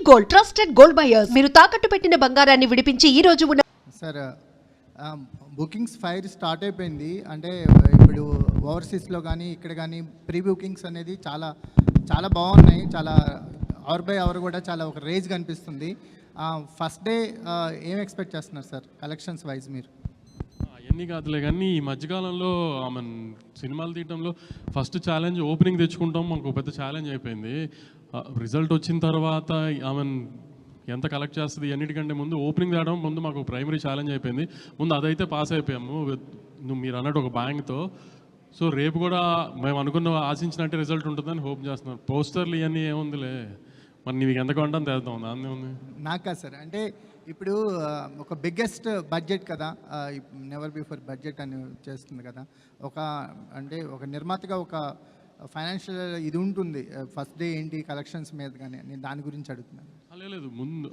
Gold, trusted gold buyers. మీరు తాకట్టు పెట్టిన బంగారాన్ని విడిపించి ఈ రోజు ఉన్న సార్ బుకింగ్స్ ఫైర్ స్టార్ట్ అయిపోయింది. అంటే ఇప్పుడు ఓవర్సీస్లో కానీ ఇక్కడ కానీ ప్రీ బుకింగ్స్ అనేది చాలా చాలా బాగున్నాయి. చాలా అవర్ బై అవర్ కూడా చాలా ఒక రేజ్ కనిపిస్తుంది. ఫస్ట్ డే ఏం ఎక్స్పెక్ట్ చేస్తున్నారు సార్ కలెక్షన్స్ వైజ్ మీరు? అవన్నీ కాదులే కానీ ఈ మధ్యకాలంలో మన సినిమాలు తీయడంలో ఫస్ట్ ఛాలెంజ్ ఓపెనింగ్ తెచ్చుకుంటాం, మనకు పెద్ద ఛాలెంజ్ అయిపోయింది. రిజల్ట్ వచ్చిన తర్వాత ఆమె ఎంత కలెక్ట్ చేస్తుంది అన్నిటికంటే ముందు ఓపెనింగ్ తేవడం ముందు మాకు ప్రైమరీ ఛాలెంజ్ అయిపోయింది. ముందు అదైతే పాస్ అయిపోయాము మీరు అన్నట్టు ఒక బ్యాంక్తో. సో రేపు కూడా మేము అనుకున్న ఆశించినట్టే రిజల్ట్ ఉంటుందని హోప్ చేస్తున్నాం. పోస్టర్లు ఇవన్నీ ఏముందిలే, మరి నీకు ఎంత కొంటాను తెద్దాం, దాన్ని ఉంది. నాకా సార్ అంటే ఇప్పుడు ఒక బిగ్గెస్ట్ బడ్జెట్ కదా, నెవర్ బిఫోర్ బడ్జెట్ అని చేస్తుంది కదా, ఒక అంటే ఒక నిర్మాతగా ఒక ఫైనాన్షియల్ ఇది ఉంటుంది. ఫస్ట్ డే ఏంటి కలెక్షన్స్ మీద కానీ నేను దాని గురించి అడుగుతున్నాను. లేదు ముందు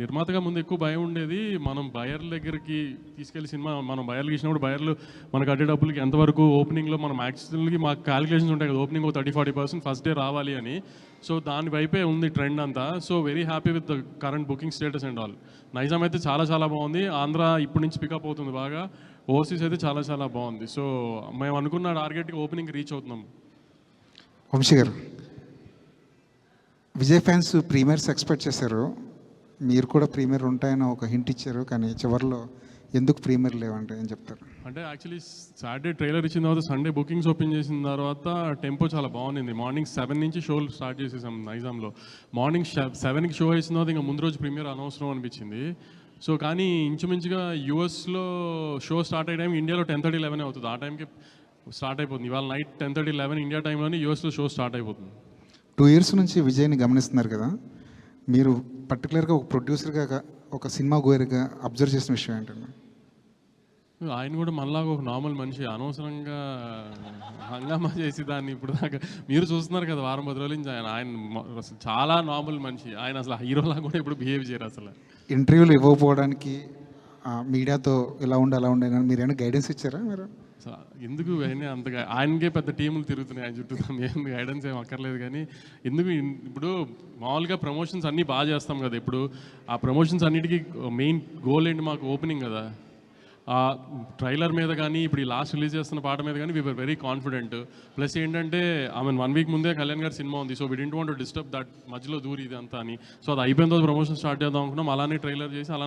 నిర్మాతగా ముందు ఎక్కువ భయం ఉండేది. మనం బయర్ల దగ్గరికి తీసుకెళ్లి సినిమా మనం బయర్లు ఇచ్చినప్పుడు బయర్లు మనకు కట్టే డబ్బులకి ఎంతవరకు ఓపెనింగ్లో మనం యాక్చువల్గా మాకు క్యాలిక్యులేషన్స్ ఉంటాయి కదా, ఓపెనింగ్ 30-40% ఫస్ట్ డే రావాలి అని. సో దాని వైపే ఉంది ట్రెండ్ అంతా. So very happy with the current booking status and all. Nizam అయితే చాలా చాలా బాగుంది. ఆంధ్ర ఇప్పటి నుంచి పికప్ అవుతుంది బాగా. ఓవర్సీస్ అయితే చాలా చాలా బాగుంది. సో మేము అనుకున్న టార్గెట్కి ఓపెనింగ్ రీచ్ అవుతున్నాం. వంశీ గారు, విజయ్ ఫ్యాన్స్ ప్రీమియర్స్ ఎక్స్పెక్ట్ చేశారు, మీరు కూడా ప్రీమియర్ ఉంటాయని ఒక హింట్ ఇచ్చారు, కానీ చివరిలో ఎందుకు ప్రీమియర్ లేవంటే ఏం చెప్తారు? అంటే యాక్చువల్లీ సాటర్డే ట్రైలర్ ఇచ్చిన తర్వాత సండే బుకింగ్స్ ఓపెన్ చేసిన తర్వాత టెంపో చాలా బాగుంది. మార్నింగ్ 7 నుంచి షోలు స్టార్ట్ చేసేసాం నైజాంలో. మార్నింగ్ 7కి షో వేసిన తర్వాత ఇంకా ముందు రోజు ప్రీమియర్ అనవసరం అనిపించింది. సో కానీ ఇంచుమించుగా యూఎస్లో షో స్టార్ట్ అయ్యే టైం ఇండియాలో 10:30-11 అవుతుంది. ఆ టైంకి స్టార్ట్ అయిపోతుంది. ఇవాళ నైట్ 10:30-11 ఇండియా టైంలోనే యూఎస్లో షో స్టార్ట్ అయిపోతుంది. 2 years నుంచి విజయ్ని గమనిస్తున్నారు కదా, మీరు పర్టికులర్గా ఒక ప్రొడ్యూసర్గా ఒక సినిమా గోయర్గా అబ్జర్వ్ చేసిన విషయం ఏంటండి? ఆయన కూడా మనలాగా ఒక నార్మల్ మనిషి, అనవసరంగా హంగామా చేసి దాన్ని ఇప్పుడు దాకా మీరు చూస్తున్నారు కదా వారం 10 రోజుల నుంచి ఆయన అసలు చాలా నార్మల్ మనిషి. ఆయన అసలు హీరోలా కూడా ఇప్పుడు బిహేవ్ చేయరు. అసలు ఇంటర్వ్యూలు ఇవ్వకపోవడానికి మీడియాతో ఇలా ఉండి అలా ఉండే మీరు ఏమైనా గైడెన్స్ ఇచ్చారా? మీరు ఎందుకు అంతగా ఆయనకే పెద్ద టీములు తిరుగుతున్నాయి ఆయన చుట్టూ, ఏం గైడెన్స్ ఏం అక్కర్లేదు. కానీ ఎందుకు ఇప్పుడు మామూలుగా ప్రమోషన్స్ అన్నీ బాగా చేస్తాం కదా, ఇప్పుడు ఆ ప్రమోషన్స్ అన్నిటికీ మెయిన్ గోల్ ఏంటి మాకు ఓపెనింగ్ కదా. ఆ ట్రైలర్ మీద కానీ ఇప్పుడు ఈ లాస్ట్ రిలీజ్ చేస్తున్న పాట మీద కానీ వీఆర్ వెరీ కాన్ఫిడెంట్. ప్లస్ ఏంటంటే 1 week ముందే కళ్యాణ్ గారి సినిమా ఉంది. So we didn't want to disturb that మధ్యలో దూరి ఇదంతా అని. సో అది అయిపోయిన తర్వాత ప్రమోషన్ స్టార్ట్ చేద్దాం అనుకున్నాం. అలానే ట్రైలర్ చేసి అలా